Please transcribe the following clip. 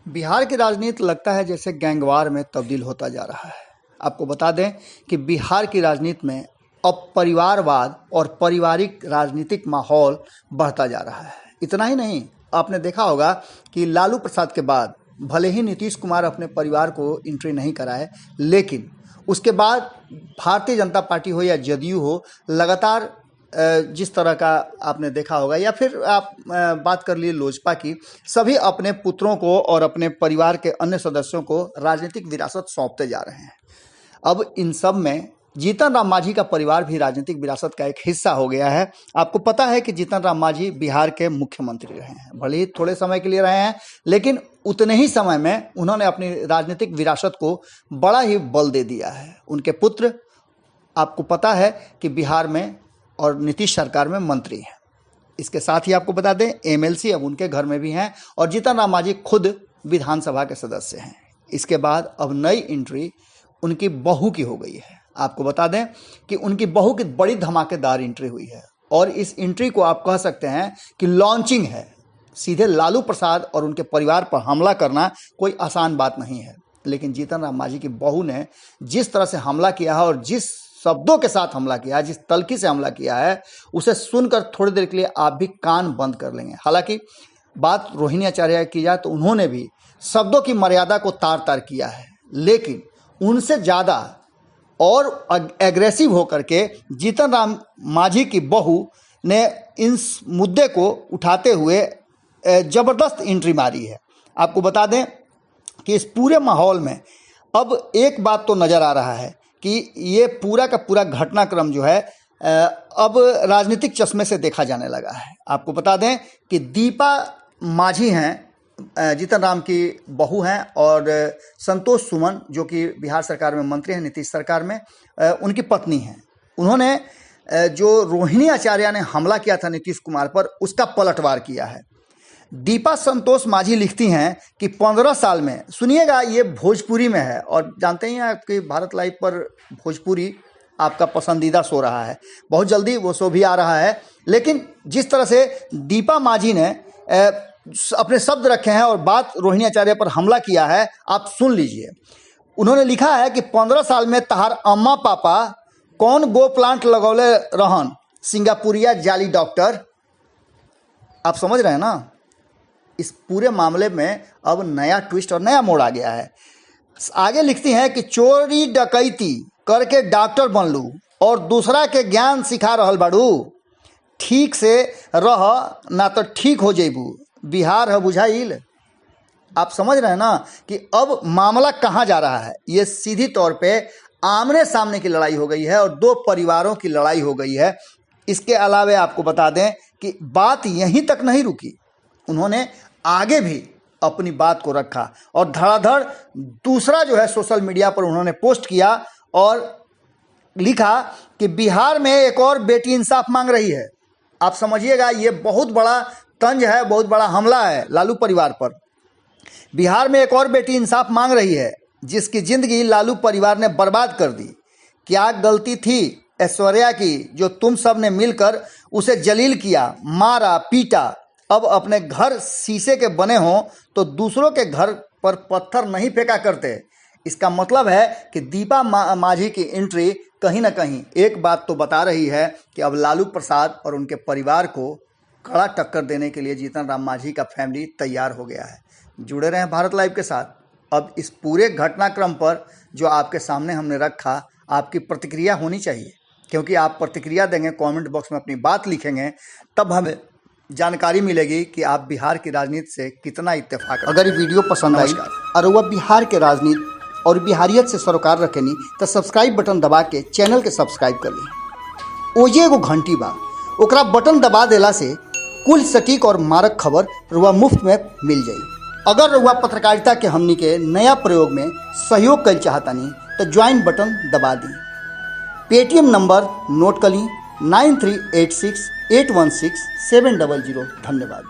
बिहार की राजनीति लगता है जैसे गैंगवार में तब्दील होता जा रहा है। आपको बता दें कि बिहार की राजनीति में अब परिवारवाद और पारिवारिक राजनीतिक माहौल बढ़ता जा रहा है। इतना ही नहीं, आपने देखा होगा कि लालू प्रसाद के बाद भले ही नीतीश कुमार अपने परिवार को एंट्री नहीं कराए, लेकिन उसके बाद भारतीय जनता पार्टी हो या जदयू हो, लगातार जिस तरह का आपने देखा होगा, या फिर आप बात कर लिए लोजपा की, सभी अपने पुत्रों को और अपने परिवार के अन्य सदस्यों को राजनीतिक विरासत सौंपते जा रहे हैं। अब इन सब में जीतन राम मांझी का परिवार भी राजनीतिक विरासत का एक हिस्सा हो गया है। आपको पता है कि जीतन राम मांझी बिहार के मुख्यमंत्री रहे हैं, भले ही थोड़े समय के लिए रहे हैं, लेकिन उतने ही समय में उन्होंने अपनी राजनीतिक विरासत को बड़ा ही बल दे दिया है। उनके पुत्र, आपको पता है कि बिहार में और नीतीश सरकार में मंत्री हैं। इसके साथ ही आपको बता दें एमएलसी अब उनके घर में भी हैं और जीतन राम मांझी खुद विधानसभा के सदस्य हैं। इसके बाद अब नई एंट्री उनकी बहू की हो गई है। आपको बता दें कि उनकी बहू की बड़ी धमाकेदार एंट्री हुई है और इस एंट्री को आप कह सकते हैं कि लॉन्चिंग है। सीधे लालू प्रसाद और उनके परिवार पर हमला करना कोई आसान बात नहीं है, लेकिन जीतन राम मांझी की बहू ने जिस तरह से हमला किया है और जिस शब्दों के साथ हमला किया है, जिस तल्खी से हमला किया है, उसे सुनकर थोड़ी देर के लिए आप भी कान बंद कर लेंगे। हालांकि बात रोहिणी आचार्य की जाए तो उन्होंने भी शब्दों की मर्यादा को तार तार किया है, लेकिन उनसे ज़्यादा और एग्रेसिव होकर के जीतन राम मांझी की बहू ने इस मुद्दे को उठाते हुए ज़बरदस्त एंट्री मारी है। आपको बता दें कि इस पूरे माहौल में अब एक बात तो नज़र आ रहा है कि ये पूरा का पूरा घटनाक्रम जो है अब राजनीतिक चश्मे से देखा जाने लगा है। आपको बता दें कि दीपा मांझी हैं, जीतन राम की बहू हैं, और संतोष सुमन जो कि बिहार सरकार में मंत्री हैं, नीतीश सरकार में, उनकी पत्नी हैं। उन्होंने जो रोहिणी आचार्य ने हमला किया था नीतीश कुमार पर, उसका पलटवार किया है। दीपा संतोष मांझी लिखती हैं कि 15 साल में, सुनिएगा ये भोजपुरी में है और जानते ही हैं आपकी भारत लाइव पर भोजपुरी आपका पसंदीदा शो रहा है, बहुत जल्दी वो शो भी आ रहा है, लेकिन जिस तरह से दीपा मांझी ने अपने शब्द रखे हैं और बात रोहिणी आचार्य पर हमला किया है, आप सुन लीजिए। उन्होंने लिखा है कि 15 साल में तहार अम्मा पापा कौन गो प्लांट लगौले रहन, सिंगापुरिया जाली डॉक्टर। आप समझ रहे हैं ना, इस पूरे मामले में अब नया ट्विस्ट और नया मोड़ आ गया है। आगे लिखती हैं कि चोरी डकैती करके डॉक्टर बन लू और दूसरा के ज्ञान सिखा रहल बाड़ू, ठीक से रह ना तो ठीक हो जेबू, बिहार है बुझाइल। आप समझ रहे हैं ना कि अब मामला कहाँ जा रहा है। ये सीधी तौर पे आमने सामने की लड़ाई हो गई है और दो परिवारों की लड़ाई हो गई है। इसके अलावा आपको बता दें कि बात यहीं तक नहीं रुकी, उन्होंने आगे भी अपनी बात को रखा और धड़ाधड़ दूसरा जो है सोशल मीडिया पर उन्होंने पोस्ट किया और लिखा कि बिहार में एक और बेटी इंसाफ मांग रही है। आप समझिएगा, ये बहुत बड़ा तंज है, बहुत बड़ा हमला है लालू परिवार पर। बिहार में एक और बेटी इंसाफ मांग रही है जिसकी जिंदगी लालू परिवार ने बर्बाद कर दी। क्या गलती थी ऐश्वर्या की जो तुम सब ने मिलकर उसे जलील किया, मारा, पीटा। अब अपने घर शीशे के बने हों तो दूसरों के घर पर पत्थर नहीं फेंका करते। इसका मतलब है कि दीपा मांझी की एंट्री कहीं ना कहीं एक बात तो बता रही है कि अब लालू प्रसाद और उनके परिवार को कड़ा टक्कर देने के लिए जीतन राम मांझी का फैमिली तैयार हो गया है। जुड़े रहें भारत लाइव के साथ। अब इस पूरे घटनाक्रम पर जो आपके सामने हमने रखा, आपकी प्रतिक्रिया होनी चाहिए, क्योंकि आप प्रतिक्रिया देंगे, कमेंट बॉक्स में अपनी बात लिखेंगे, तब हमें जानकारी मिलेगी कि आप बिहार की राजनीति से कितना इत्तेफाक। अगर ये वीडियो पसंद आई और वह बिहार के राजनीति और बिहारियत से सरोकार रखेनी तो सब्सक्राइब बटन दबा के चैनल के सब्सक्राइब कर ली। ओजे एगो घंटी बा, ओकरा बटन दबा देला से कुल सटीक और मारक खबर रुआ मुफ्त में मिल जाई। अगर रुआ पत्रकारिता के हमनी के नया प्रयोग में सहयोग कर चाहतानी तो ज्वाइन बटन दबा दी। पेटीएम नंबर नोट कर ली 9386816700। धन्यवाद।